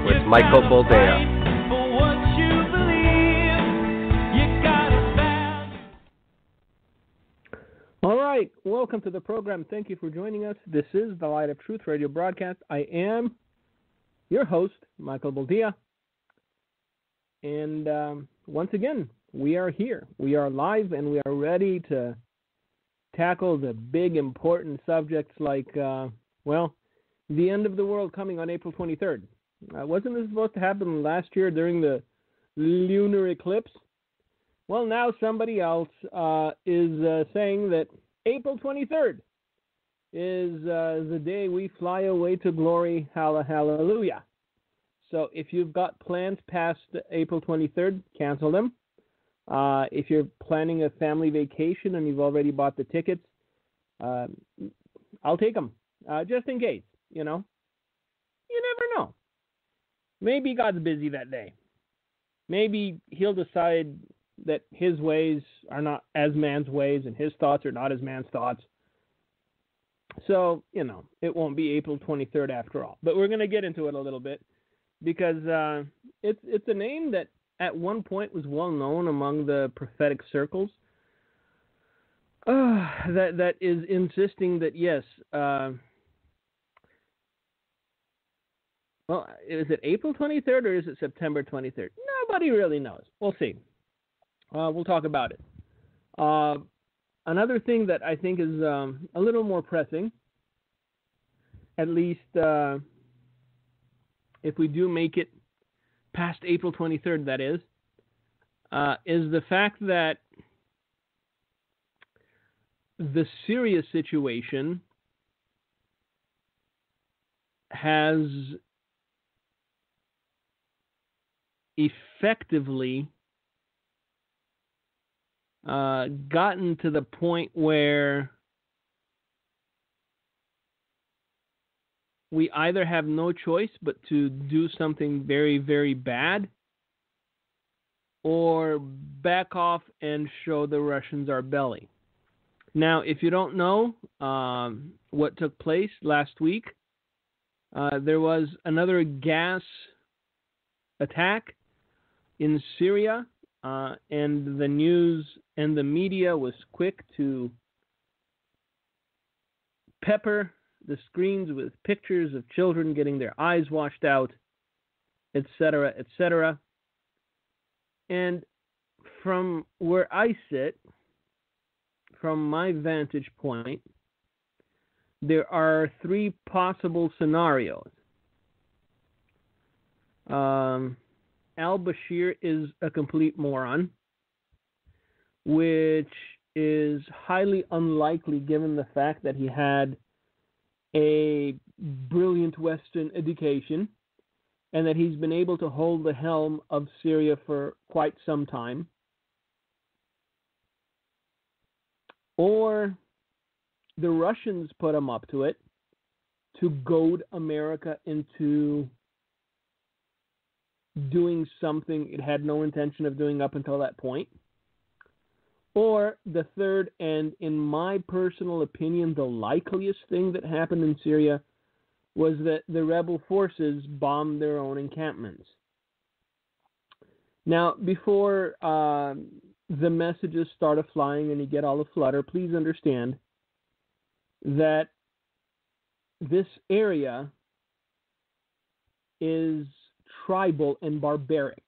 with Michael Boldea. All right, welcome to the program. Thank you for joining us. This is the Light of Truth radio broadcast. I am your host, Michael Boldea. And once again, we are here. We are live and we are ready to tackle the big, important subjects like, the end of the world coming on April 23rd. Wasn't this supposed to happen last year during the lunar eclipse? Well, now somebody else is saying that April 23rd is the day we fly away to glory. Hallelujah. So if you've got plans past April 23rd, cancel them. If you're planning a family vacation and you've already bought the tickets, I'll take them, just in case, you know. You never know. Maybe God's busy that day. Maybe he'll decide that his ways are not as man's ways and his thoughts are not as man's thoughts. So, you know, it won't be April 23rd after all. But we're going to get into it a little bit because it's a name that at one point was well known among the prophetic circles. That is insisting that, yes, is it April 23rd or is it September 23rd? Nobody really knows. We'll see. We'll talk about it. Another thing that I think is a little more pressing, at least if we do make it past April 23rd, that is the fact that the Syria situation has effectively gotten to the point where we either have no choice but to do something very, very bad or back off and show the Russians our belly. Now, if you don't know what took place last week, there was another gas attack in Syria, and the news and the media was quick to pepper the screens with pictures of children getting their eyes washed out, etc., etc. And from where I sit, from my vantage point, there are three possible scenarios. Al-Bashir is a complete moron, which is highly unlikely given the fact that he had a brilliant Western education and that he's been able to hold the helm of Syria for quite some time. Or the Russians put him up to it to goad America into doing something it had no intention of doing up until that point. Or the third, and in my personal opinion, the likeliest thing that happened in Syria was that the rebel forces bombed their own encampments. Now, before the messages started flying and you get all the flutter, please understand that this area is tribal and barbaric.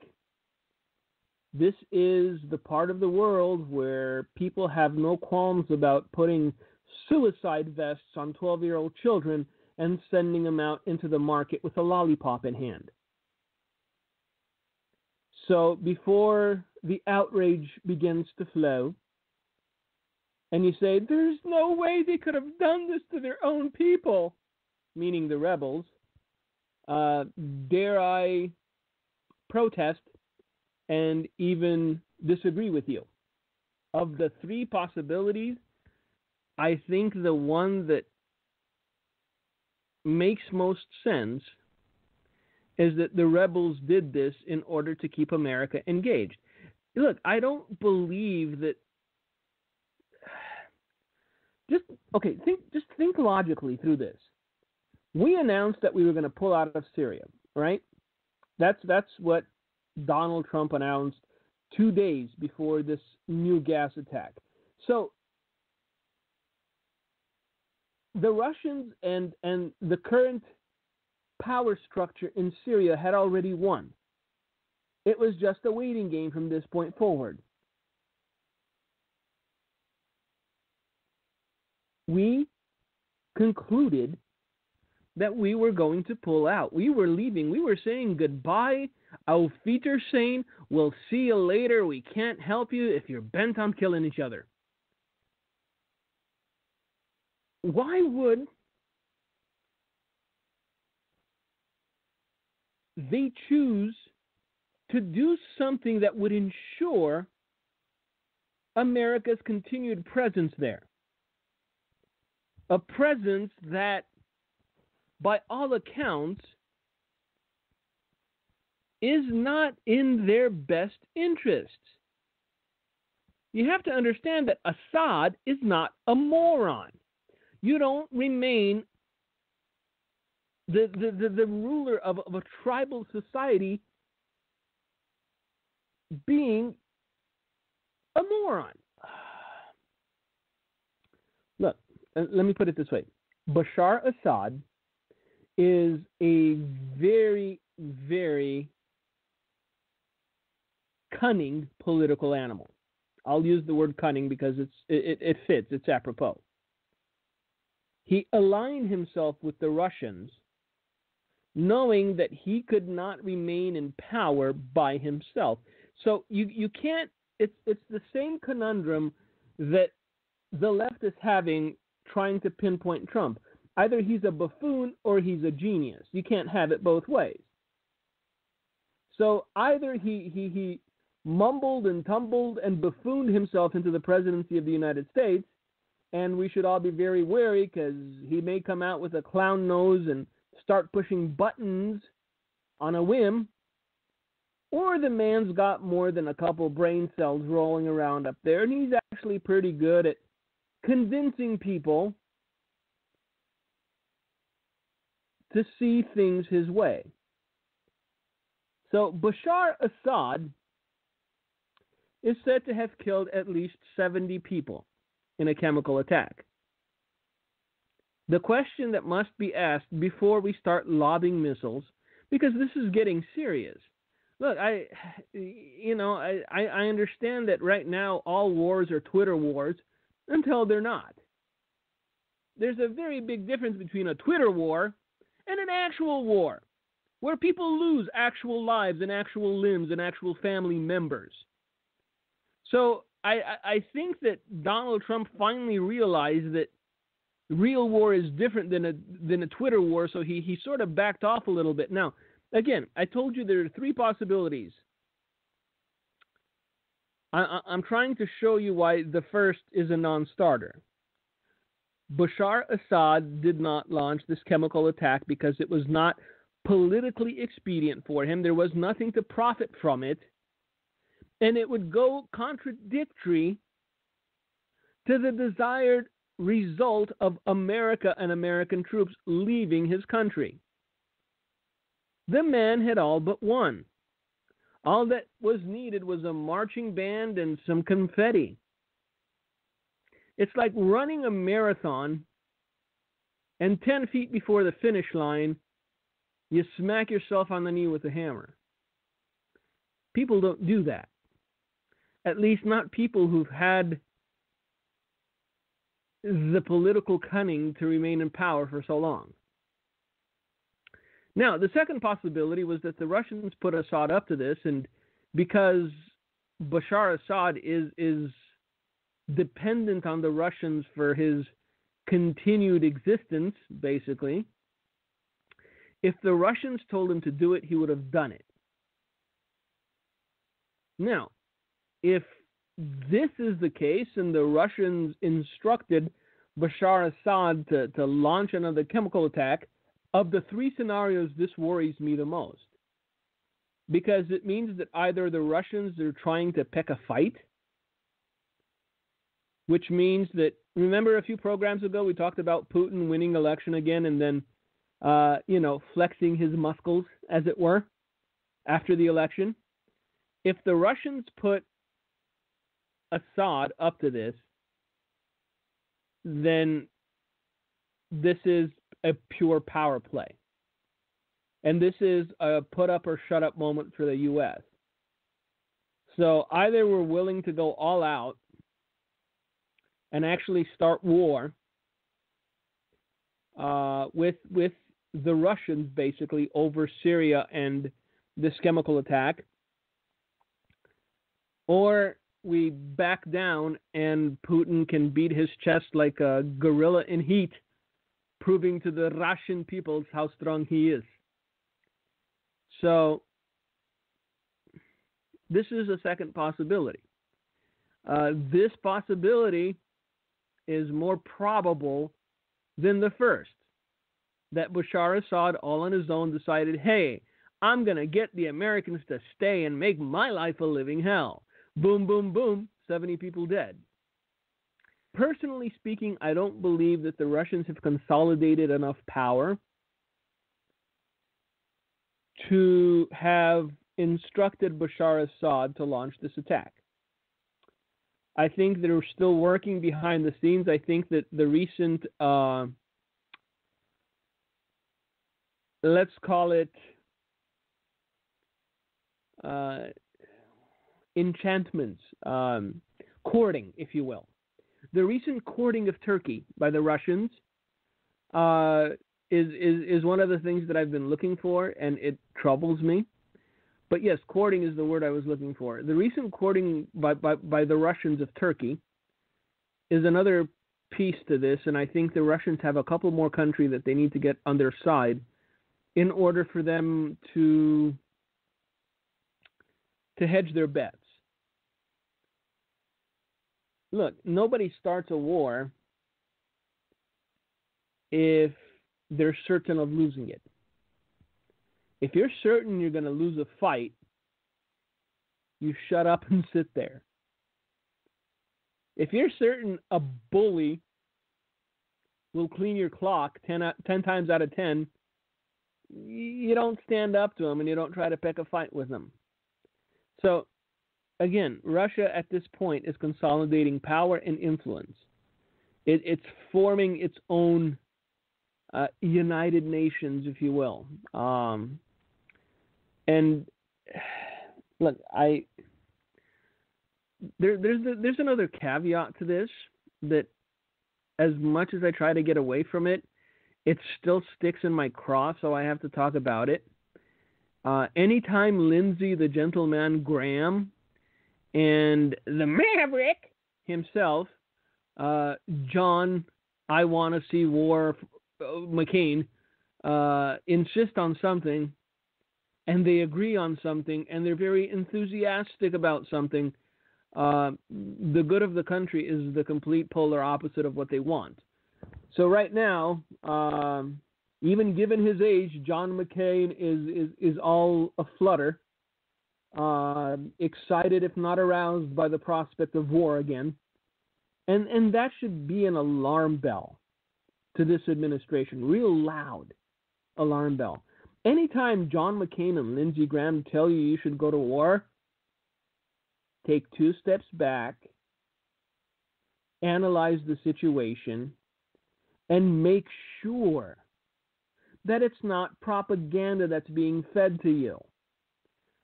This is the part of the world where people have no qualms about putting suicide vests on 12-year-old children and sending them out into the market with a lollipop in hand. So before the outrage begins to flow, and you say, there's no way they could have done this to their own people, meaning the rebels, dare I protest and even disagree with you. Of the three possibilities, I think the one that makes most sense is that the rebels did this in order to keep America engaged. Look, I don't believe that. Just think logically through this. We announced that we were going to pull out of Syria, right? That's what Donald Trump announced 2 days before this new gas attack. So the Russians and the current power structure in Syria had already won. It was just a waiting game from this point forward. We concluded that we were going to pull out. We were leaving. We were saying goodbye. Auf Wiedersehen. We'll see you later. We can't help you if you're bent on killing each other. Why would they choose to do something that would ensure America's continued presence there? A presence that, by all accounts, is not in their best interests. You have to understand that Assad is not a moron. You don't remain the ruler of a tribal society being a moron. Look, let me put it this way. Bashar Assad is a very, very cunning political animal. I'll use the word cunning because it fits. It's apropos. He aligned himself with the Russians, knowing that he could not remain in power by himself. So you can't. It's the same conundrum that the left is having trying to pinpoint Trump. Either he's a buffoon or he's a genius. You can't have it both ways. So either he mumbled and tumbled and buffooned himself into the presidency of the United States, and we should all be very wary because he may come out with a clown nose and start pushing buttons on a whim, or the man's got more than a couple brain cells rolling around up there, and he's actually pretty good at convincing people to see things his way. So Bashar Assad is said to have killed at least 70 people in a chemical attack. The question that must be asked before we start lobbing missiles, because this is getting serious. Look, I understand that right now all wars are Twitter wars until they're not. There's a very big difference between a Twitter war and an actual war, where people lose actual lives and actual limbs and actual family members. So I think that Donald Trump finally realized that real war is different than a Twitter war, so he sort of backed off a little bit. Now, again, I told you there are three possibilities. I'm trying to show you why the first is a non-starter. Bashar Assad did not launch this chemical attack because it was not politically expedient for him. There was nothing to profit from it. And it would go contradictory to the desired result of America and American troops leaving his country. The man had all but won. All that was needed was a marching band and some confetti. It's like running a marathon, and 10 feet before the finish line, you smack yourself on the knee with a hammer. People don't do that. At least not people who've had the political cunning to remain in power for so long. Now, the second possibility was that the Russians put Assad up to this, and because Bashar Assad is dependent on the Russians for his continued existence, basically, if the Russians told him to do it, he would have done it. Now, if this is the case and the Russians instructed Bashar Assad to launch another chemical attack, of the three scenarios, this worries me the most. Because it means that either the Russians are trying to pick a fight, which means that, remember a few programs ago we talked about Putin winning election again and then, flexing his muscles, as it were? after the election. If the Russians put Assad up to this, then this is a pure power play. And this is a put up or shut up moment for the U.S. So either we're willing to go all out and actually start war with the Russians basically over Syria and this chemical attack, or we back down and Putin can beat his chest like a gorilla in heat, proving to the Russian peoples how strong he is. So this is a second possibility. This possibility is more probable than the first, that Bashar Assad all on his own decided, hey, I'm going to get the Americans to stay and make my life a living hell. Boom, boom, boom, 70 people dead. Personally speaking, I don't believe that the Russians have consolidated enough power to have instructed Bashar Assad to launch this attack. I think they're still working behind the scenes. I think that the recent, let's call it, enchantments, courting, if you will. The recent courting of Turkey by the Russians is one of the things that I've been looking for, and it troubles me. But yes, courting is the word I was looking for. The recent courting by the Russians of Turkey is another piece to this, and I think the Russians have a couple more countries that they need to get on their side in order for them to hedge their bets. Look, nobody starts a war if they're certain of losing it. If you're certain you're going to lose a fight, you shut up and sit there. If you're certain a bully will clean your clock 10 times out of 10, you don't stand up to him and you don't try to pick a fight with him. So, again, Russia at this point is consolidating power and influence. It's forming its own United Nations, if you will. And look, there's another caveat to this, that as much as I try to get away from it, it still sticks in my craw, so I have to talk about it. Anytime Lindsey the Gentleman Graham and the Maverick himself, John, I want to see war, McCain, insist on something, and they agree on something, and they're very enthusiastic about something, the good of the country is the complete polar opposite of what they want. So right now, even given his age, John McCain is all aflutter, excited if not aroused by the prospect of war again. And that should be an alarm bell to this administration, real loud alarm bell. Anytime John McCain and Lindsey Graham tell you should go to war, take 2 steps back, analyze the situation, and make sure that it's not propaganda that's being fed to you.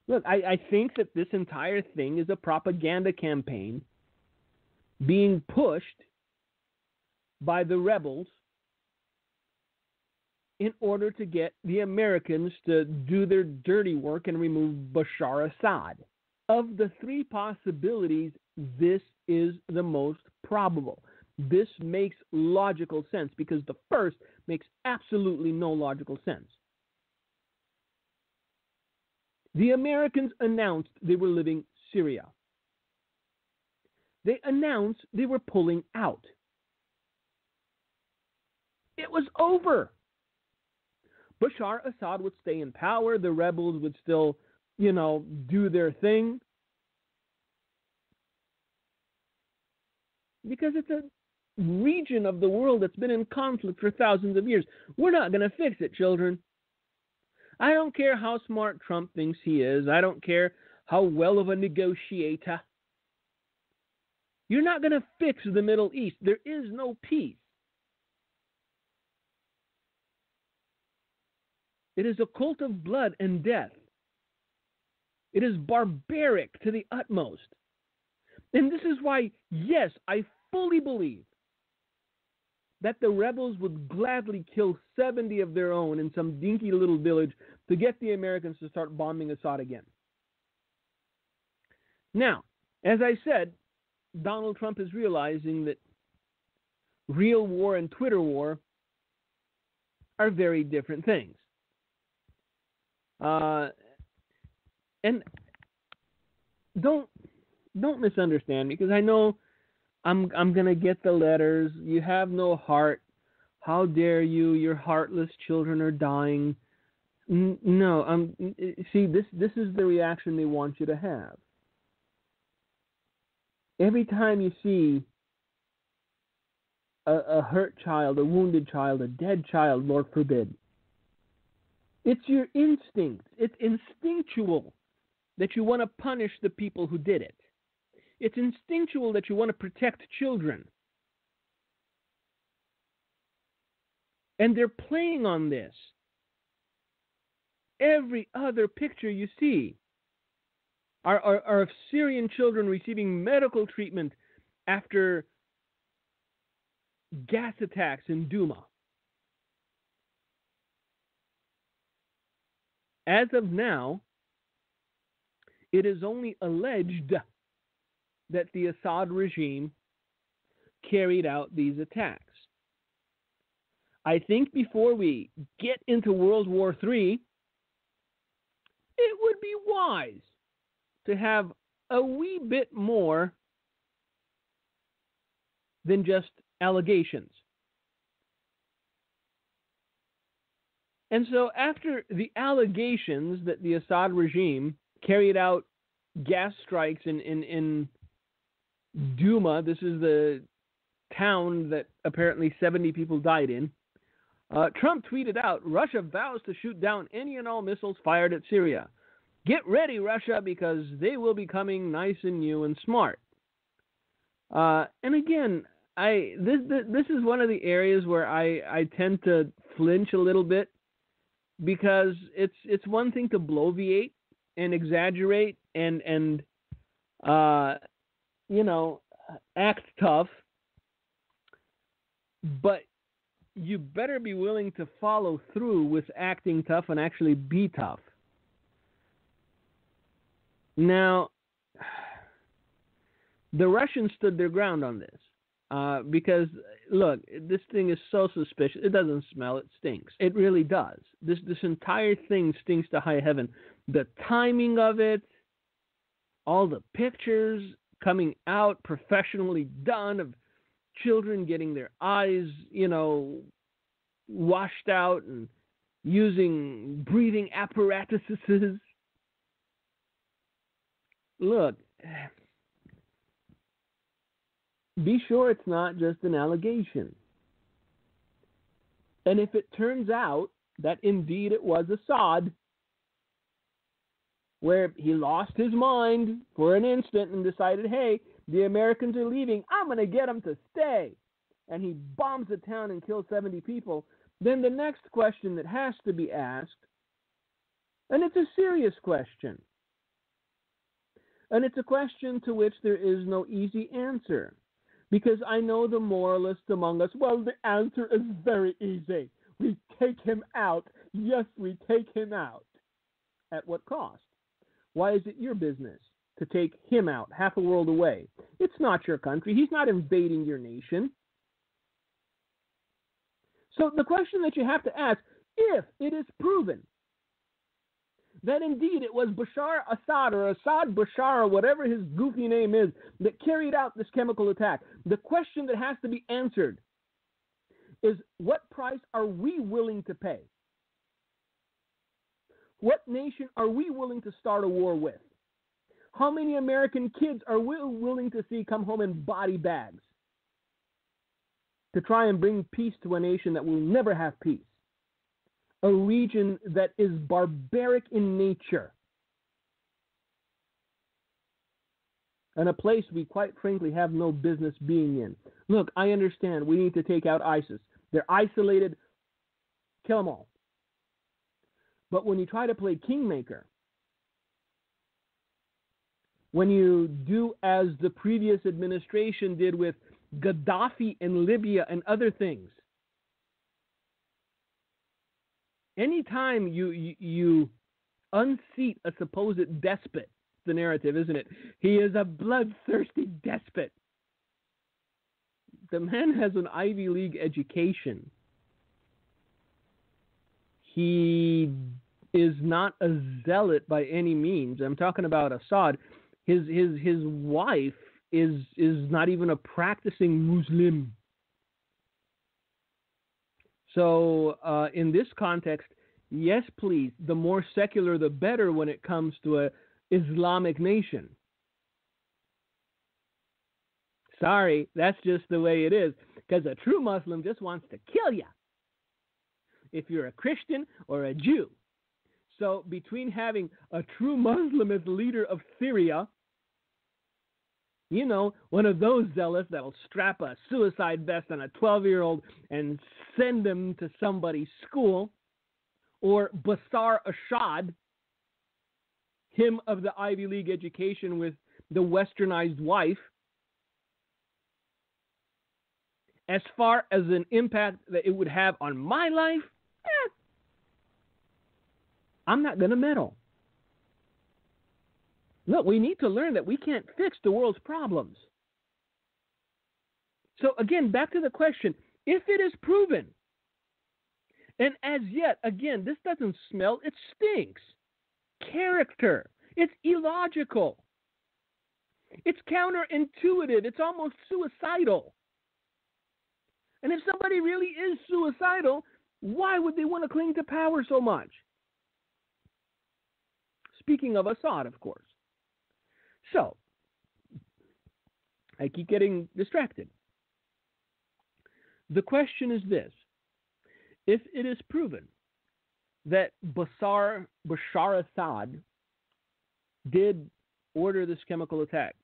Look, I think that this entire thing is a propaganda campaign being pushed by the rebels in order to get the Americans to do their dirty work and remove Bashar Assad. Of the 3 possibilities, this is the most probable. This makes logical sense because the first makes absolutely no logical sense. The Americans announced they were leaving Syria. They announced they were pulling out. It was over. Bashar Assad would stay in power. The rebels would still, do their thing. Because it's a region of the world that's been in conflict for thousands of years. We're not going to fix it, children. I don't care how smart Trump thinks he is. I don't care how well of a negotiator. You're not going to fix the Middle East. There is no peace. It is a cult of blood and death. It is barbaric to the utmost. And this is why, yes, I fully believe that the rebels would gladly kill 70 of their own in some dinky little village to get the Americans to start bombing Assad again. Now, as I said, Donald Trump is realizing that real war and Twitter war are very different things. And don't misunderstand me, because I know I'm gonna get the letters. You have no heart. How dare you? Your heartless children are dying. No, see, this is the reaction they want you to have. Every time you see a hurt child, a wounded child, a dead child, Lord forbid, it's your instinct. It's instinctual that you want to punish the people who did it. It's instinctual that you want to protect children. And they're playing on this. Every other picture you see are of Syrian children receiving medical treatment after gas attacks in Douma. As of now, it is only alleged that the Assad regime carried out these attacks. I think before we get into World War III, it would be wise to have a wee bit more than just allegations. And so after the allegations that the Assad regime carried out gas strikes in Douma, this is the town that apparently 70 people died in, Trump tweeted out, Russia vows to shoot down any and all missiles fired at Syria. Get ready, Russia, because they will be coming nice and new and smart. And again, this is one of the areas where I tend to flinch a little bit, because it's one thing to bloviate and exaggerate and act tough, but you better be willing to follow through with acting tough and actually be tough. Now, the Russians stood their ground on this because, look, this thing is so suspicious. It doesn't smell, it stinks. It really does. This entire thing stinks to high heaven. The timing of it, all the pictures coming out professionally done of children getting their eyes, washed out and using breathing apparatuses. Look, be sure it's not just an allegation. And if it turns out that indeed it was Assad, where he lost his mind for an instant and decided, hey, the Americans are leaving, I'm going to get them to stay, and he bombs the town and kills 70 people, then the next question that has to be asked, and it's a serious question, and it's a question to which there is no easy answer, because I know the moralists among us, well, the answer is very easy. We take him out. Yes, we take him out. At what cost? Why is it your business to take him out half a world away? It's not your country. He's not invading your nation. So the question that you have to ask, if it is proven that indeed it was Bashar Assad or Assad Bashar or whatever his goofy name is that carried out this chemical attack, the question that has to be answered is, what price are we willing to pay? What nation are we willing to start a war with? How many American kids are we willing to see come home in body bags to try and bring peace to a nation that will never have peace? a region that is barbaric in nature, and a place we quite frankly have no business being in. Look, I understand we need to take out ISIS. They're isolated. Kill them all. But when you try to play kingmaker, when you do as the previous administration did with Gaddafi in Libya and other things, anytime you unseat a supposed despot, the narrative, isn't it? He is a bloodthirsty despot. The man has an Ivy League education. He is not a zealot by any means. I'm talking about Assad. His wife is not even a practicing Muslim. So in this context, yes, please, the more secular, the better when it comes to a Islamic nation. Sorry, that's just the way it is, because a true Muslim just wants to kill you if you're a Christian or a Jew. So between having a true Muslim as leader of Syria, you know, one of those zealots that'll strap a suicide vest on a 12-year-old and send them to somebody's school, or Bashar Assad, him of the Ivy League education with the westernized wife, as far as an impact that it would have on my life, I'm not going to meddle. Look, we need to learn that we can't fix the world's problems. So again, back to the question, if it is proven, and as yet, again, this doesn't smell, it stinks. Character. It's illogical. It's counterintuitive. It's almost suicidal. And if somebody really is suicidal, why would they want to cling to power so much? Speaking of Assad, of course. So, I keep getting distracted. The question is this. If it is proven that Bashar Assad did order this chemical attack,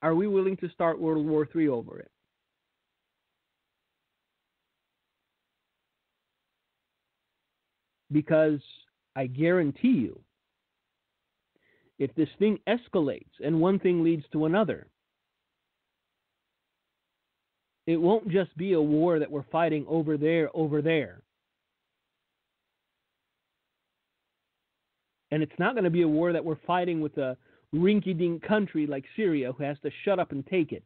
are we willing to start World War III over it? Because I guarantee you, if this thing escalates and one thing leads to another, it won't just be a war that we're fighting over there. And it's not going to be a war that we're fighting with a rinky-dink country like Syria who has to shut up and take it.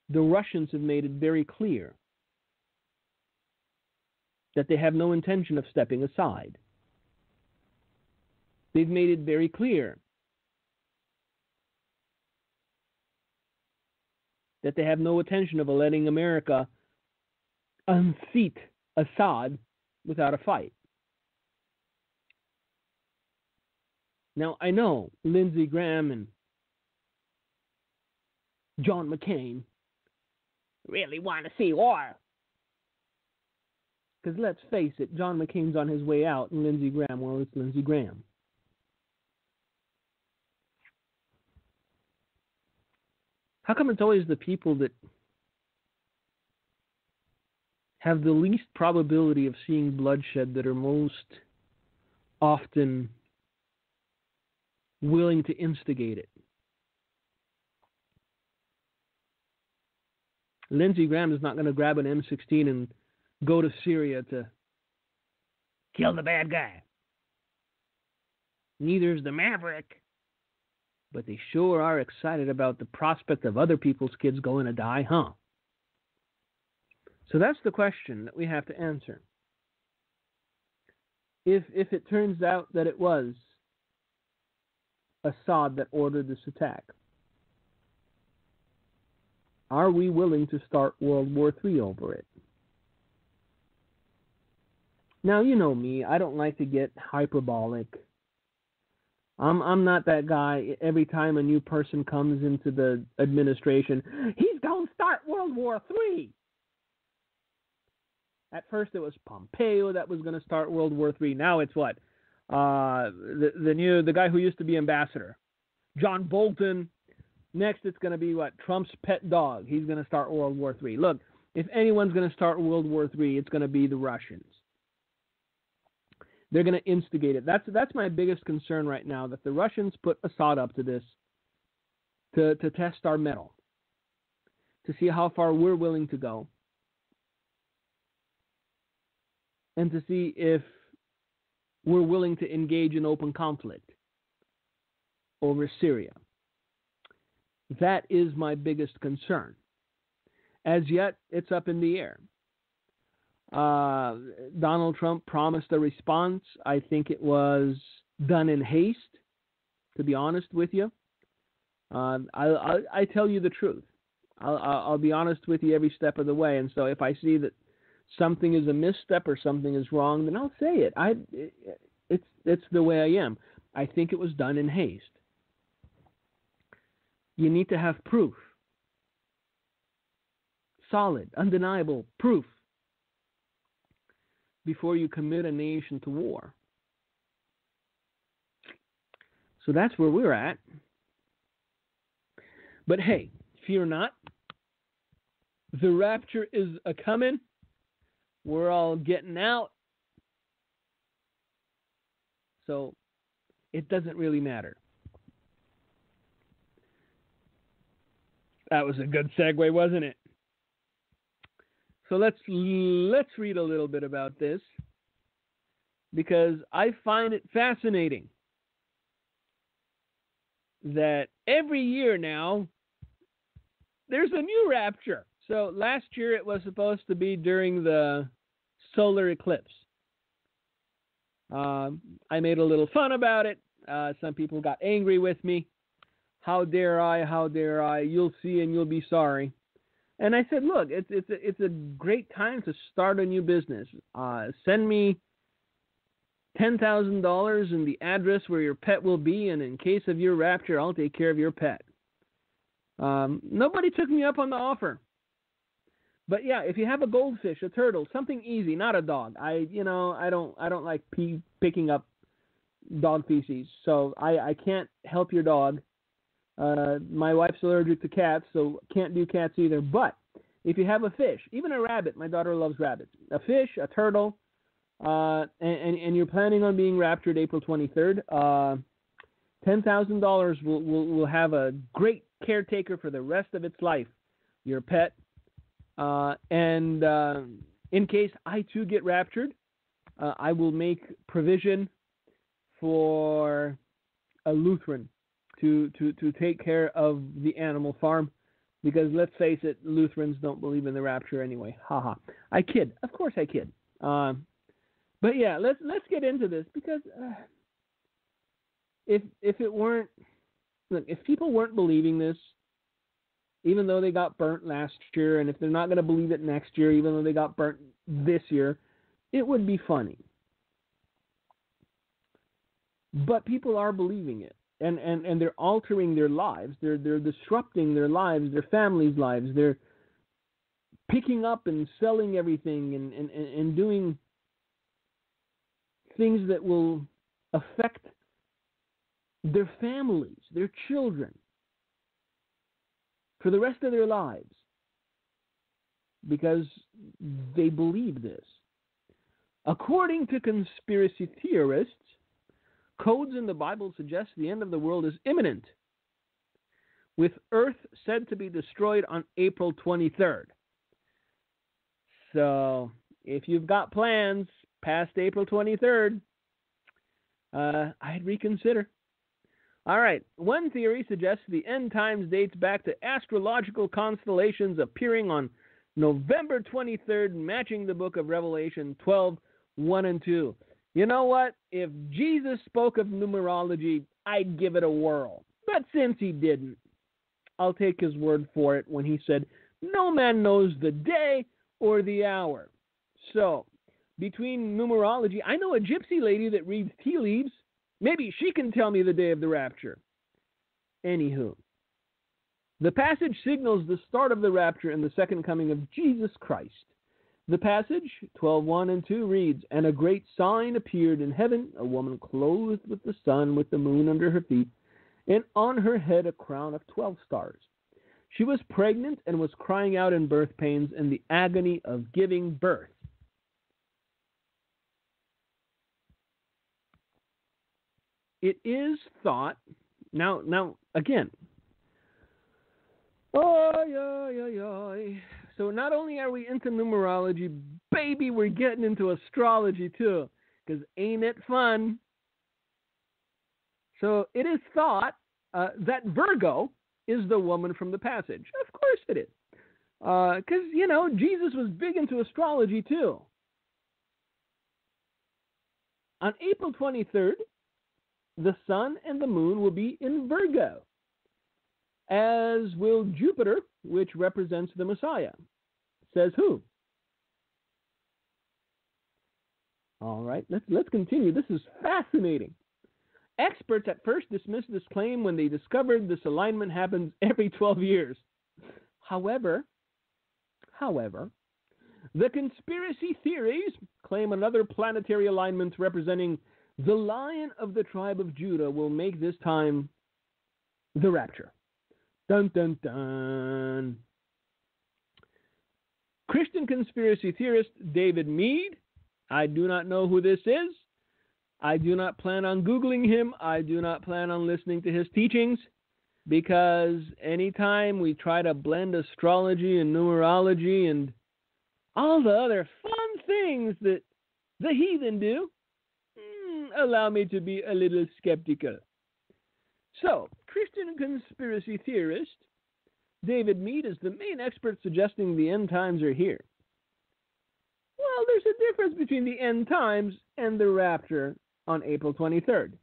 The Russians have made it very clear that they have no intention of stepping aside. They've made it very clear that they have no intention of letting America unseat Assad without a fight. Now, I know Lindsey Graham and John McCain really want to see war. Because let's face it, John McCain's on his way out, and Lindsey Graham, well, it's Lindsey Graham. How come it's always the people that have the least probability of seeing bloodshed that are most often willing to instigate it? Lindsey Graham is not going to grab an M16 and go to Syria to kill the bad guy. Neither is the Maverick. But they sure are excited about the prospect of other people's kids going to die, huh? So that's the question that we have to answer. If it turns out that it was Assad that ordered this attack, are we willing to start World War III over it? Now, you know me. I don't like to get hyperbolic. I'm not that guy. Every time a new person comes into the administration, he's going to start World War III. At first it was Pompeo that was going to start World War III. Now it's what? The guy who used to be ambassador, John Bolton. Next it's going to be what? Trump's pet dog. He's going to start World War III. Look, if anyone's going to start World War III, it's going to be the Russians. They're going to instigate it. That's my biggest concern right now, that the Russians put Assad up to this to test our mettle, to see how far we're willing to go, and to see if we're willing to engage in open conflict over Syria. That is my biggest concern. As yet, it's up in the air. Donald Trump promised a response. I think it was done in haste, to be honest with you. I tell you the truth. I'll be honest with you every step of the way. And so if I see that something is a misstep or something is wrong, then I'll say it. It's the way I am. I think it was done in haste. You need to have proof. Solid, undeniable proof before you commit a nation to war. So that's where we're at. But hey, fear not. The rapture is a-coming. We're all getting out. So it doesn't really matter. That was a good segue, wasn't it? So let's read a little bit about this, because I find it fascinating that every year now there's a new rapture. So last year it was supposed to be during the solar eclipse. I made a little fun about it. Some people got angry with me. How dare I? How dare I? You'll see and you'll be sorry. And I said, look, it's a great time to start a new business. Send me $10,000 and the address where your pet will be, and in case of your rapture, I'll take care of your pet. Nobody took me up on the offer. But yeah, if you have a goldfish, a turtle, something easy, not a dog. I don't like picking up dog feces, so I can't help your dog. My wife's allergic to cats, so can't do cats either. But if you have a fish, even a rabbit, my daughter loves rabbits. A fish, a turtle, and you're planning on being raptured April 23rd, $10,000 will have a great caretaker for the rest of its life, your pet. And in case I too get raptured, I will make provision for a Lutheran to take care of the animal farm, because let's face it, Lutherans don't believe in the rapture anyway. Haha. I kid. Of course I kid. But yeah, let's get into this, because if it weren't, look, if people weren't believing this, even though they got burnt last year, and if they're not going to believe it next year, even though they got burnt this year, it would be funny. But people are believing it. And they're altering their lives. They're disrupting their lives, their families' lives. They're picking up and selling everything and doing things that will affect their families, their children, for the rest of their lives, because they believe this. According to conspiracy theorists, codes in the Bible suggest the end of the world is imminent, with Earth said to be destroyed on April 23rd. So, if you've got plans past April 23rd, I'd reconsider. All right, one theory suggests the end times dates back to astrological constellations appearing on November 23rd, matching the book of Revelation 12:1 and 2. You know what? If Jesus spoke of numerology, I'd give it a whirl. But since he didn't, I'll take his word for it when he said, no man knows the day or the hour. So, between numerology, I know a gypsy lady that reads tea leaves. Maybe she can tell me the day of the rapture. Anywho, the passage signals the start of the rapture and the second coming of Jesus Christ. The passage, 12:1 and 2, reads, "And a great sign appeared in heaven, a woman clothed with the sun, with the moon under her feet, and on her head a crown of 12 stars. She was pregnant and was crying out in birth pains and the agony of giving birth." It is thought, now again, so not only are we into numerology, baby, we're getting into astrology too, because ain't it fun? So it is thought that Virgo is the woman from the passage. Of course it is. Because, Jesus was big into astrology too. On April 23rd, the sun and the moon will be in Virgo, as will Jupiter, which represents the Messiah. Says who? All right, let's continue. This is fascinating. Experts at first dismissed this claim when they discovered this alignment happens every 12 years. However, the conspiracy theories claim another planetary alignment representing the Lion of the tribe of Judah will make this time the rapture. Dun, dun, dun. Christian conspiracy theorist David Meade. I do not know who this is. I do not plan on Googling him. I do not plan on listening to his teachings, because anytime we try to blend astrology and numerology and all the other fun things that the heathen do, allow me to be a little skeptical. So, Christian conspiracy theorist David Meade is the main expert suggesting the end times are here. Well, there's a difference between the end times and the rapture on April 23rd.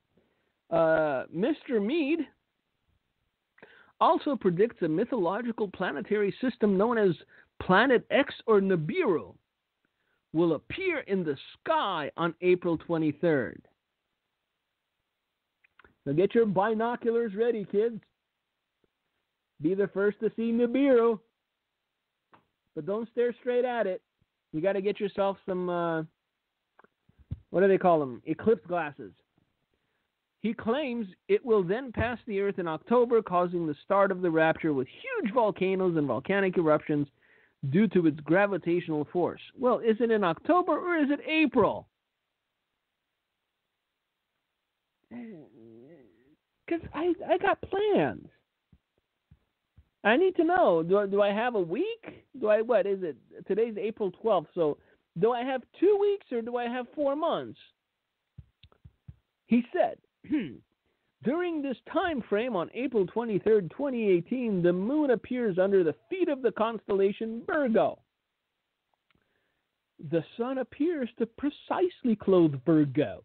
Mr. Meade also predicts a mythological planetary system known as Planet X or Nibiru will appear in the sky on April 23rd. Now get your binoculars ready, kids. Be the first to see Nibiru. But don't stare straight at it. You got to get yourself some, what do they call them? Eclipse glasses. He claims it will then pass the Earth in October, causing the start of the rapture with huge volcanoes and volcanic eruptions due to its gravitational force. Well, is it in October or is it April? Because I got plans. I need to know, do I have a week? What is it? Today's April 12th, so do I have 2 weeks or do I have 4 months? He said, during this time frame on April 23rd, 2018, the moon appears under the feet of the constellation Virgo. The sun appears to precisely clothe Virgo.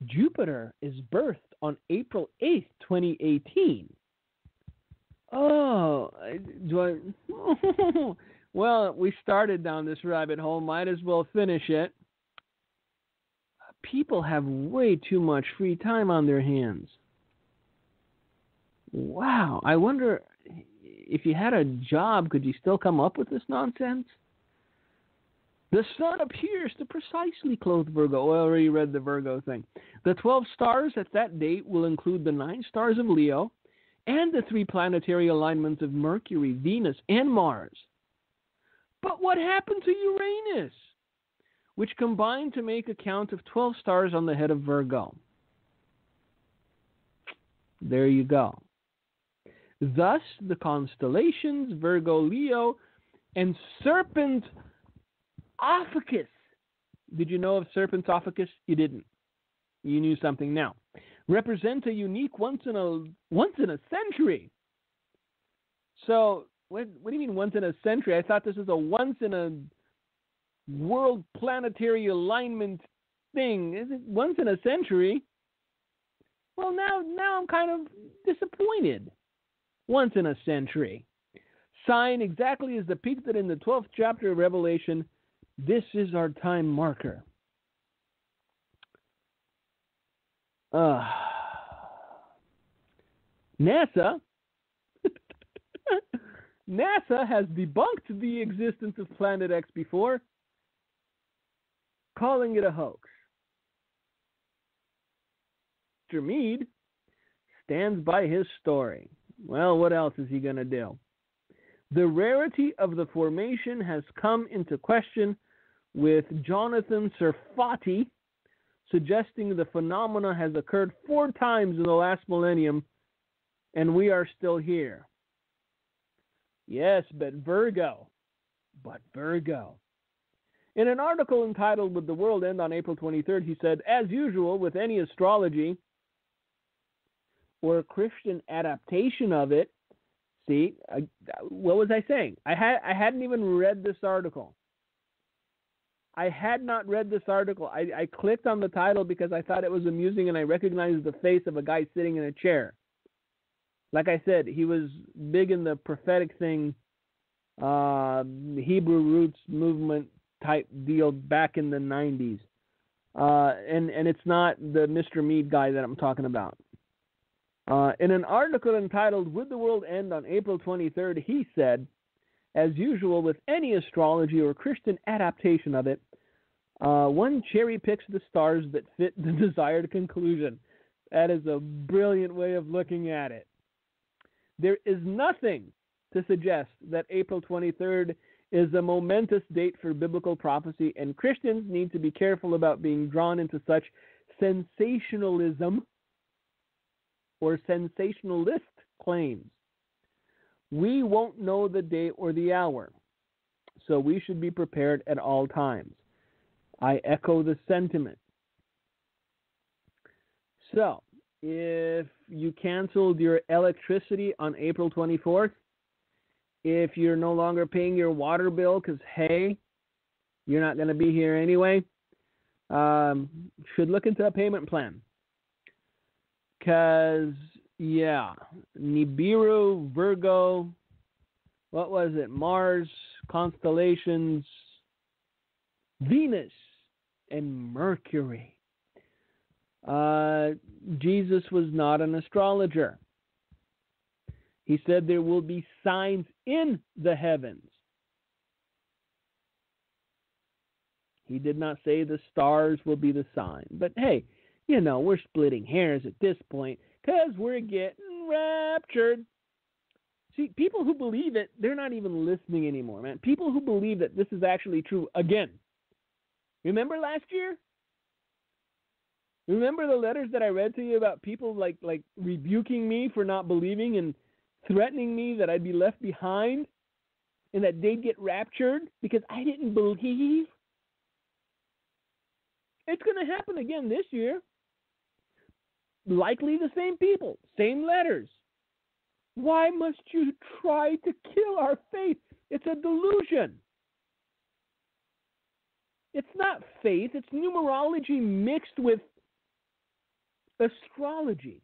Jupiter is birthed on April 8th, 2018. Oh, well, we started down this rabbit hole. Might as well finish it. People have way too much free time on their hands. Wow. I wonder if you had a job, could you still come up with this nonsense? The sun appears to precisely clothe Virgo. I already read the Virgo thing. The 12 stars at that date will include the 9 stars of Leo and the 3 planetary alignments of Mercury, Venus, and Mars. But what happened to Uranus, which combined to make a count of 12 stars on the head of Virgo? There you go. Thus, the constellations Virgo, Leo, and Serpent Ophiuchus. Did you know of Serpent Ophiuchus? You didn't. You knew something now. Represent a unique once in a century. So, what do you mean once in a century? I thought this was a once in a world planetary alignment thing. Is it once in a century? Well, now I'm kind of disappointed. Once in a century. Sign exactly as depicted in the 12th chapter of Revelation. This is our time marker. NASA NASA has debunked the existence of Planet X before, calling it a hoax. Mr. Meade stands by his story. Well, what else is he going to do? The rarity of the formation has come into question, with Jonathan Serfati suggesting the phenomena has occurred 4 times in the last millennium, and we are still here. Yes, but Virgo. In an article entitled "Would the World End on April 23rd?" he said, as usual with any astrology or a Christian adaptation of it, what was I saying? I hadn't even read this article. I had not read this article. I clicked on the title because I thought it was amusing and I recognized the face of a guy sitting in a chair. Like I said, he was big in the prophetic thing, Hebrew roots movement type deal back in the 90s. And it's not the Mr. Meade guy that I'm talking about. In an article entitled "Would the World End on April 23rd?" he said, as usual with any astrology or Christian adaptation of it, one cherry picks the stars that fit the desired conclusion. That is a brilliant way of looking at it. There is nothing to suggest that April 23rd is a momentous date for biblical prophecy, and Christians need to be careful about being drawn into such sensationalism or sensationalist claims. We won't know the day or the hour, so we should be prepared at all times. I echo the sentiment. So, if you canceled your electricity on April 24th, if you're no longer paying your water bill because, hey, you're not going to be here anyway, should look into a payment plan. Because, yeah, Nibiru, Virgo, what was it? Mars, constellations, Venus, and Mercury. Jesus was not an astrologer. He said there will be signs in the heavens. He did not say the stars will be the sign. But hey, we're splitting hairs at this point because we're getting raptured. See, people who believe it, they're not even listening anymore, man. People who believe that this is actually true, again. Remember last year? Remember the letters that I read to you about people like rebuking me for not believing and threatening me that I'd be left behind and that they'd get raptured because I didn't believe? It's going to happen again this year. Likely the same people, same letters. Why must you try to kill our faith? It's a delusion. It's not faith, it's numerology mixed with astrology.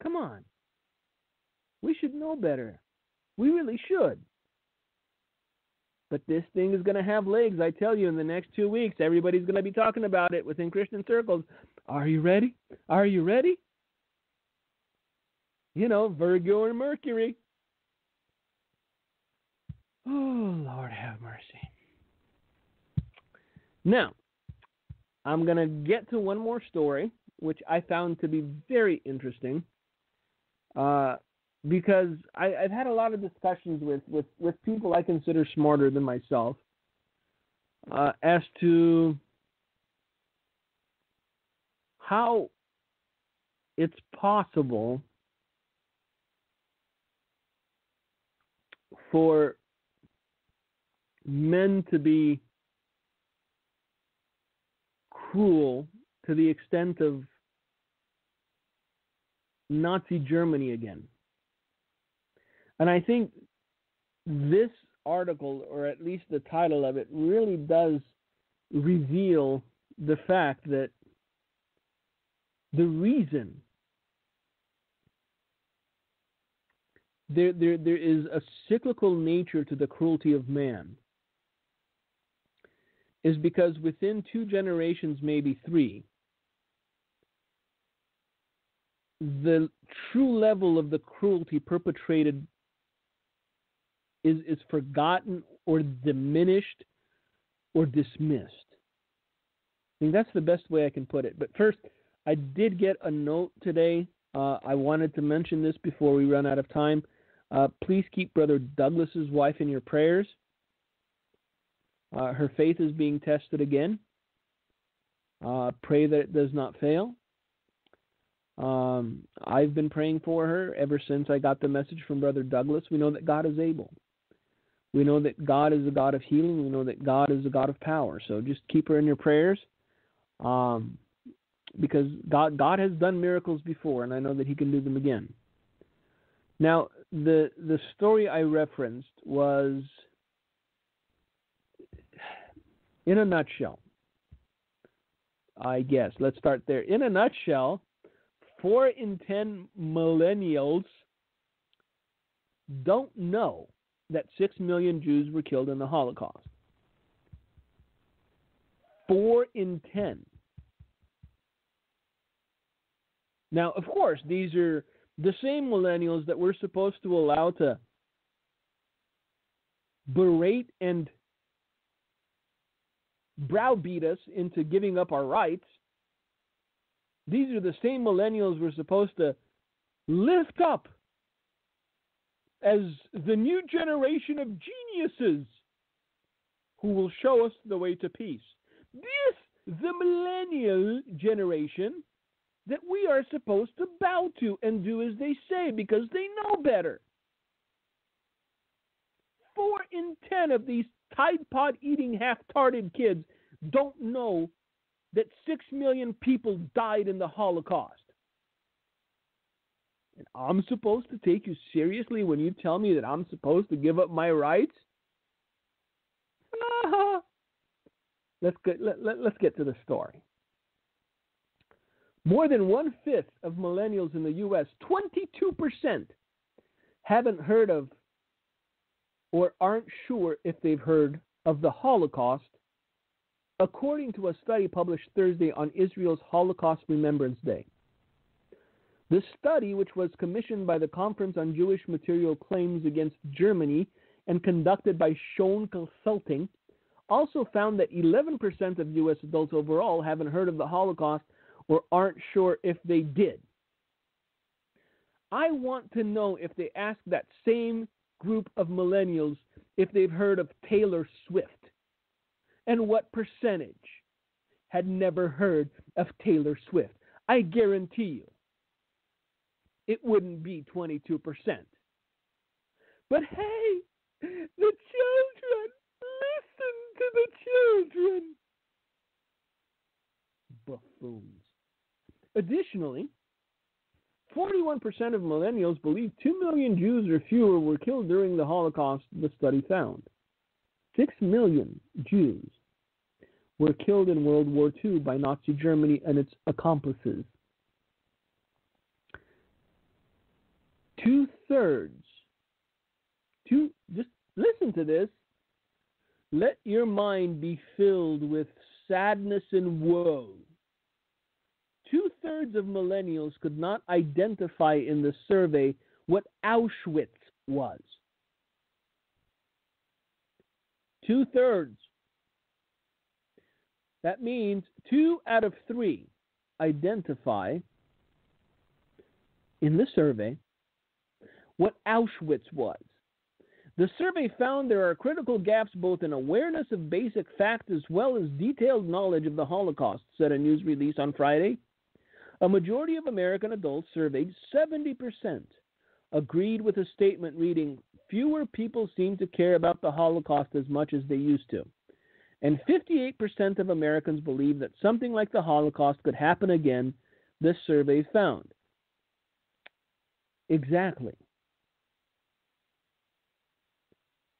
Come on. We should know better. We really should. But this thing is going to have legs, I tell you, in the next 2 weeks. Everybody's going to be talking about it within Christian circles. Are you ready? Are you ready? Virgo and Mercury. Oh, Lord have mercy. Now, I'm going to get to one more story, which I found to be very interesting, because I've had a lot of discussions with people I consider smarter than myself as to how it's possible for men to be cruel to the extent of Nazi Germany again. And I think this article, or at least the title of it, really does reveal the fact that the reason there is a cyclical nature to the cruelty of man is because within 2 generations, maybe 3, the true level of the cruelty perpetrated is forgotten or diminished or dismissed. I think that's the best way I can put it. But first, I did get a note today. I wanted to mention this before we run out of time. Please keep Brother Douglas's wife in your prayers. Her faith is being tested again. Pray that it does not fail. I've been praying for her ever since I got the message from Brother Douglas. We know that God is able. We know that God is a God of healing. We know that God is a God of power. So just keep her in your prayers, because God has done miracles before, and I know that He can do them again. Now, the story I referenced was, in a nutshell, I guess. Let's start there. In a nutshell, 4 in 10 millennials don't know that 6 million Jews were killed in the Holocaust. 4 in 10. Now, of course, these are the same millennials that we're supposed to allow to berate and browbeat us into giving up our rights. These are the same millennials we're supposed to lift up as the new generation of geniuses who will show us the way to peace. This, the millennial generation, that we are supposed to bow to and do as they say because they know better. 4 in 10 of these Tide Pod eating half-tarted kids don't know that 6 million people died in the Holocaust. And I'm supposed to take you seriously when you tell me that I'm supposed to give up my rights? Let's get to the story. More than 1/5 of millennials in the U.S., 22%, haven't heard of or aren't sure if they've heard of the Holocaust, according to a study published Thursday on Israel's Holocaust Remembrance Day. The study, which was commissioned by the Conference on Jewish Material Claims Against Germany and conducted by Schoen Consulting, also found that 11% of U.S. adults overall haven't heard of the Holocaust or aren't sure if they did. I want to know if they ask that same group of millennials if they've heard of Taylor Swift, and what percentage had never heard of Taylor Swift. I guarantee you it wouldn't be 22%. But hey, the children, listen to the children. Buffoons. Additionally, 41% of millennials believe 2 million Jews or fewer were killed during the Holocaust, the study found. 6 million Jews were killed in World War II by Nazi Germany and its accomplices. 2/3. Just listen to this. Let your mind be filled with sadness and woe. 2/3 of millennials could not identify in the survey what Auschwitz was. 2/3. That means 2 out of 3 identify in the survey what Auschwitz was. The survey found there are critical gaps both in awareness of basic facts as well as detailed knowledge of the Holocaust, said a news release on Friday. A majority of American adults surveyed, 70%, agreed with a statement reading, "Fewer people seem to care about the Holocaust as much as they used to." And 58% of Americans believe that something like the Holocaust could happen again, this survey found. Exactly.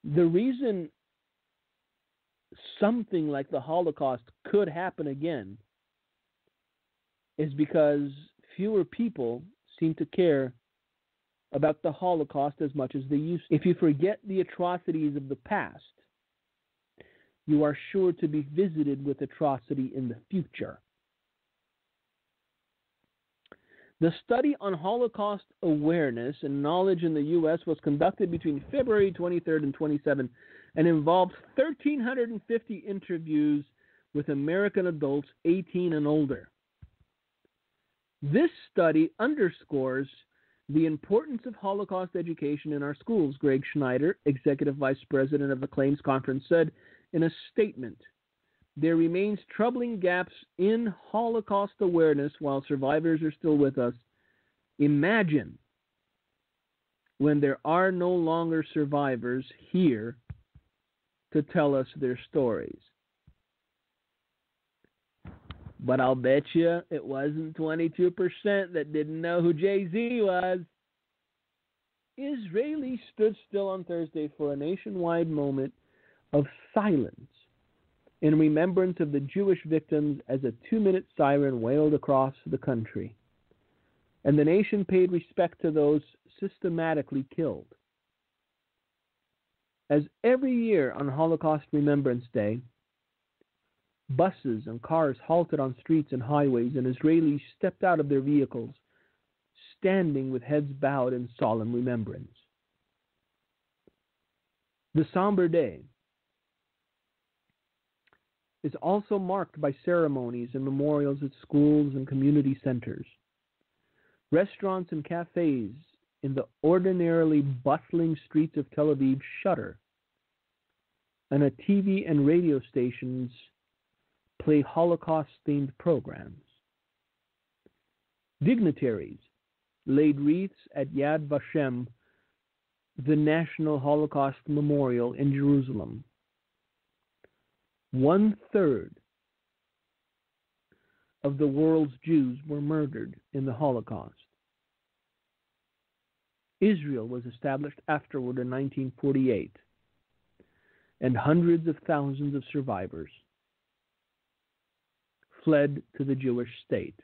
The reason something like the Holocaust could happen again is because fewer people seem to care about the Holocaust as much as they used to. If you forget the atrocities of the past, you are sure to be visited with atrocity in the future. The study on Holocaust awareness and knowledge in the U.S. was conducted between February 23rd and 27th and involved 1,350 interviews with American adults 18 and older. This study underscores the importance of Holocaust education in our schools, Greg Schneider, Executive Vice President of the Claims Conference, said in a statement. There remains troubling gaps in Holocaust awareness while survivors are still with us. Imagine when there are no longer survivors here to tell us their stories. But I'll bet you it wasn't 22% that didn't know who Jay-Z was. Israelis stood still on Thursday for a nationwide moment of silence in remembrance of the Jewish victims as a 2-minute siren wailed across the country. And the nation paid respect to those systematically killed. As every year on Holocaust Remembrance Day, buses and cars halted on streets and highways, and Israelis stepped out of their vehicles, standing with heads bowed in solemn remembrance. The somber day is also marked by ceremonies and memorials at schools and community centers. Restaurants and cafes in the ordinarily bustling streets of Tel Aviv shutter, and TV and radio stations play Holocaust-themed programs. Dignitaries laid wreaths at Yad Vashem, the National Holocaust Memorial in Jerusalem. 1/3 of the world's Jews were murdered in the Holocaust. Israel was established afterward in 1948, and hundreds of thousands of survivors fled to the Jewish state.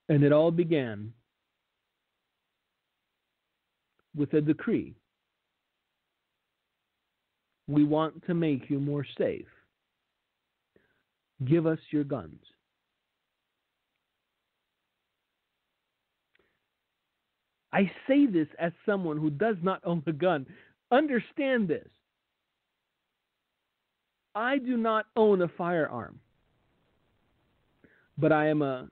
And it all began with a decree. We want to make you more safe. Give us your guns. I say this as someone who does not own a gun. Understand this. I do not own a firearm, but I am a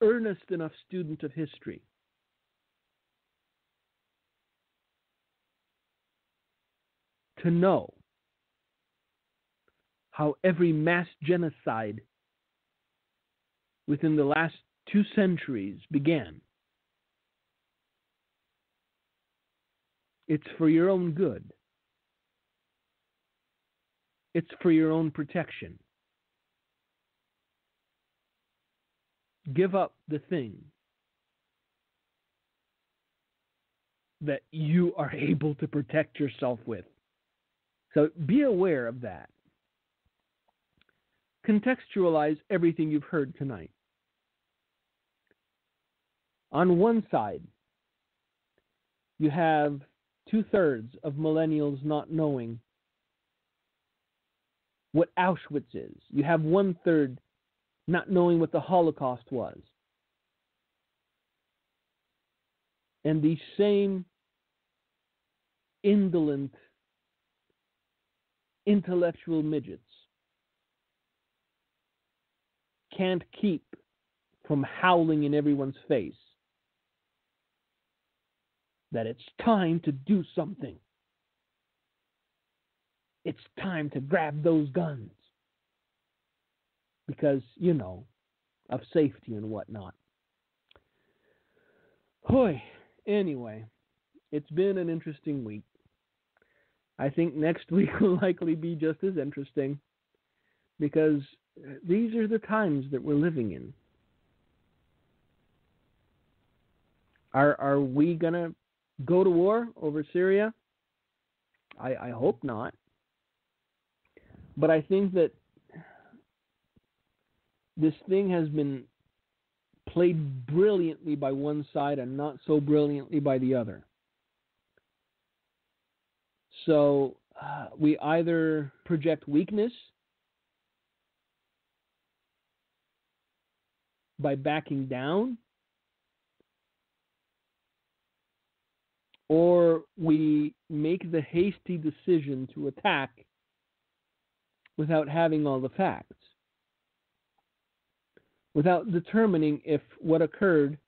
earnest enough student of history to know how every mass genocide within the last 2 centuries began. It's for your own good. It's for your own protection. Give up the thing that you are able to protect yourself with. So be aware of that. Contextualize everything you've heard tonight. On one side, you have 2/3 of millennials not knowing what Auschwitz is. You have 1/3 not knowing what the Holocaust was. And these same indolent, intellectual midgets can't keep from howling in everyone's face that it's time to do something. It's time to grab those guns because, of safety and whatnot. Anyway, it's been an interesting week. I think next week will likely be just as interesting because these are the times that we're living in. Are we going to go to war over Syria? I hope not. But I think that this thing has been played brilliantly by one side and not so brilliantly by the other. So we either project weakness by backing down, or we make the hasty decision to attack without having all the facts, without determining if what occurred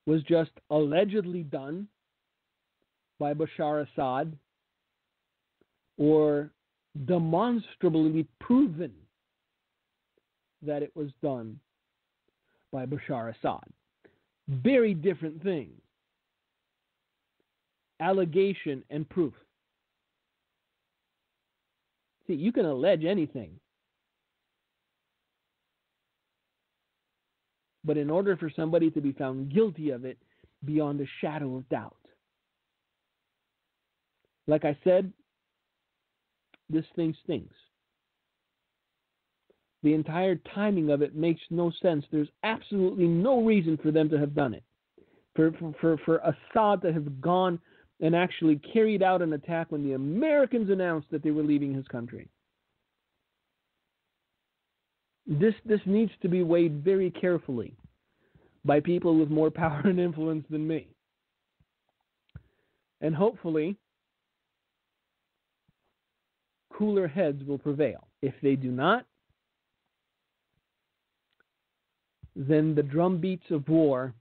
was just allegedly done by Bashar Assad or demonstrably proven that it was done by Bashar Assad. Very different things. Allegation and proof. See, you can allege anything. But in order for somebody to be found guilty of it beyond a shadow of doubt. Like I said, this thing stinks. The entire timing of it makes no sense. There's absolutely no reason for them to have done it. For Assad to have gone and actually carried out an attack when the Americans announced that they were leaving his country. This needs to be weighed very carefully by people with more power and influence than me. And hopefully, cooler heads will prevail. If they do not, then the drumbeats of war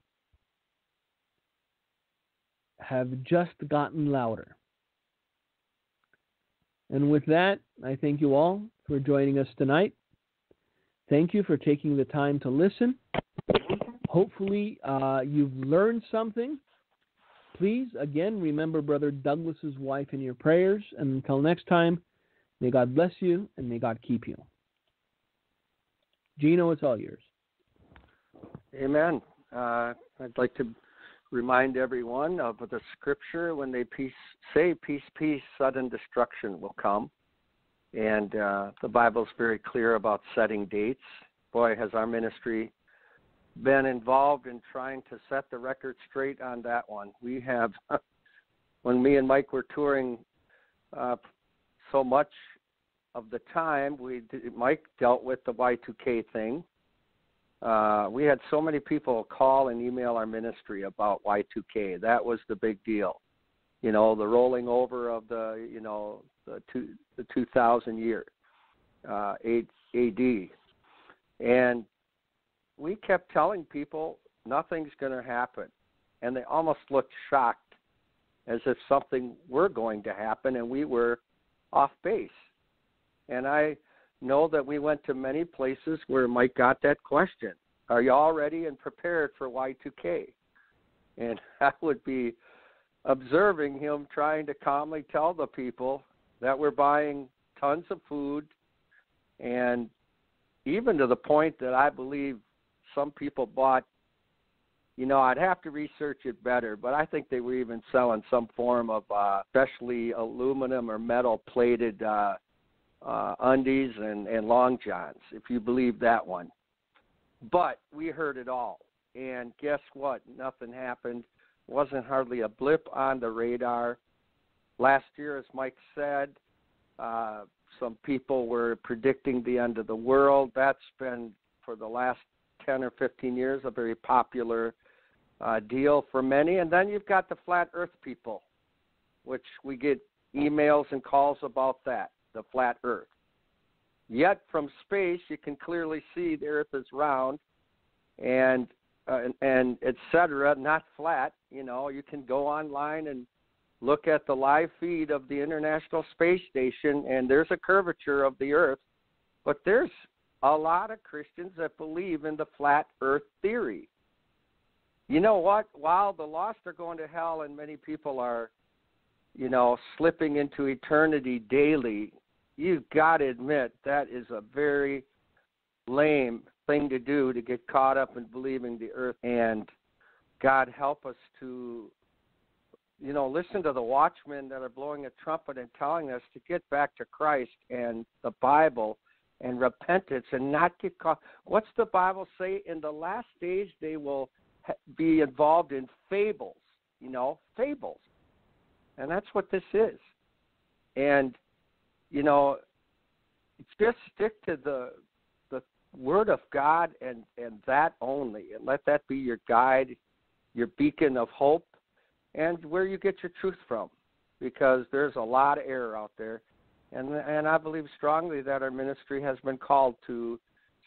have just gotten louder. And with that, I thank you all for joining us tonight. Thank you for taking the time to listen. Hopefully, you've learned something. Please, again, remember Brother Douglas's wife in your prayers. And until next time, may God bless you and may God keep you. Gino, it's all yours. Amen. I'd like to remind everyone of the scripture when they say peace, peace, sudden destruction will come. And the Bible's very clear about setting dates. Boy, has our ministry been involved in trying to set the record straight on that one. We have, when me and Mike were touring so much of the time, Mike dealt with the Y2K thing. We had so many people call and email our ministry about Y2K. That was the big deal. You know, the rolling over of the 2000 year, AD. And we kept telling people nothing's going to happen. And they almost looked shocked as if something were going to happen and we were off base. And I know that we went to many places where Mike got that question. Are you all ready and prepared for Y2K? And I would be observing him trying to calmly tell the people that we're buying tons of food, and even to the point that I believe some people bought, I'd have to research it better, but I think they were even selling some form of especially aluminum or metal plated undies and long johns, if you believe that one. But we heard it all, and guess what? Nothing happened. Wasn't hardly a blip on the radar. Last year, as Mike said, some people were predicting the end of the world. That's been, for the last 10 or 15 years, a very popular deal for many. And then you've got the flat earth people, which we get emails and calls about that, the flat earth. Yet from space, you can clearly see the earth is round and et cetera, not flat. You can go online and look at the live feed of the International Space Station, and there's a curvature of the earth. But there's a lot of Christians that believe in the flat earth theory. You know what? While the lost are going to hell and many people are, slipping into eternity daily, you've got to admit that is a very lame thing to do, to get caught up in believing the earth. And God help us to, listen to the watchmen that are blowing a trumpet and telling us to get back to Christ and the Bible and repentance and not get caught. What's the Bible say? In the last days, they will be involved in fables, fables. And that's what this is. And, just stick to the Word of God and that only. And let that be your guide, your beacon of hope, and where you get your truth from. Because there's a lot of error out there. And I believe strongly that our ministry has been called to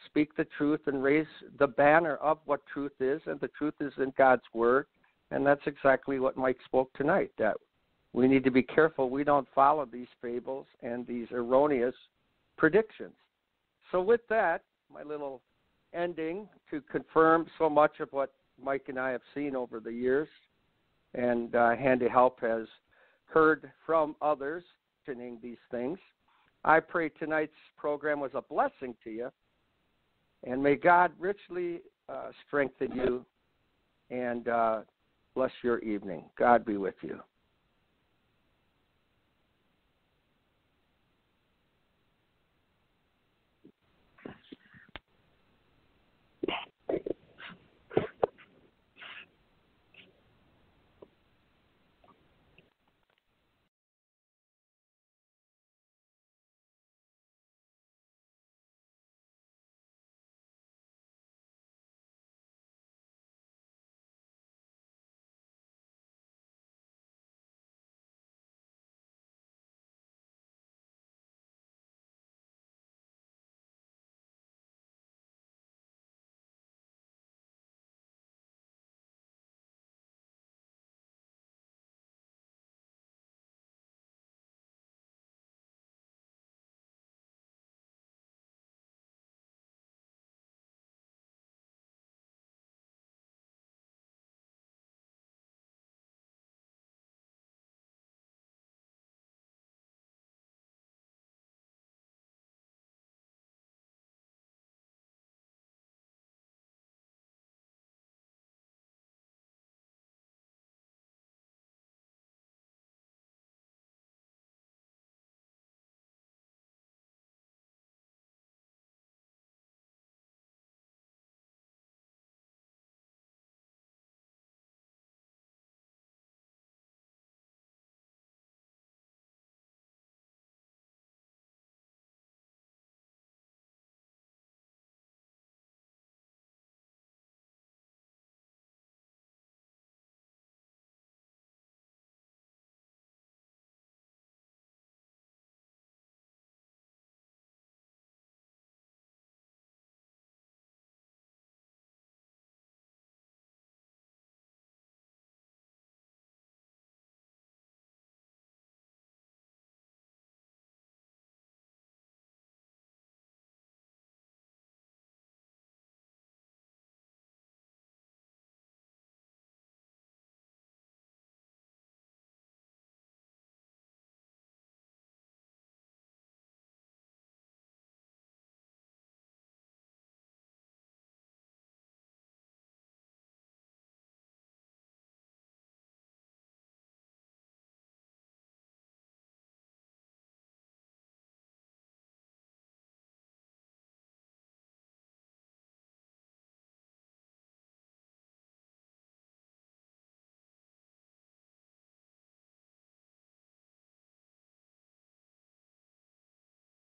speak the truth and raise the banner of what truth is, and the truth is in God's Word. And that's exactly what Mike spoke tonight, that we need to be careful we don't follow these fables and these erroneous predictions. So with that, my little ending to confirm so much of what Mike and I have seen over the years, and Handy Help has heard from others mentioning these things. I pray tonight's program was a blessing to you, and may God richly strengthen you and bless your evening. God be with you.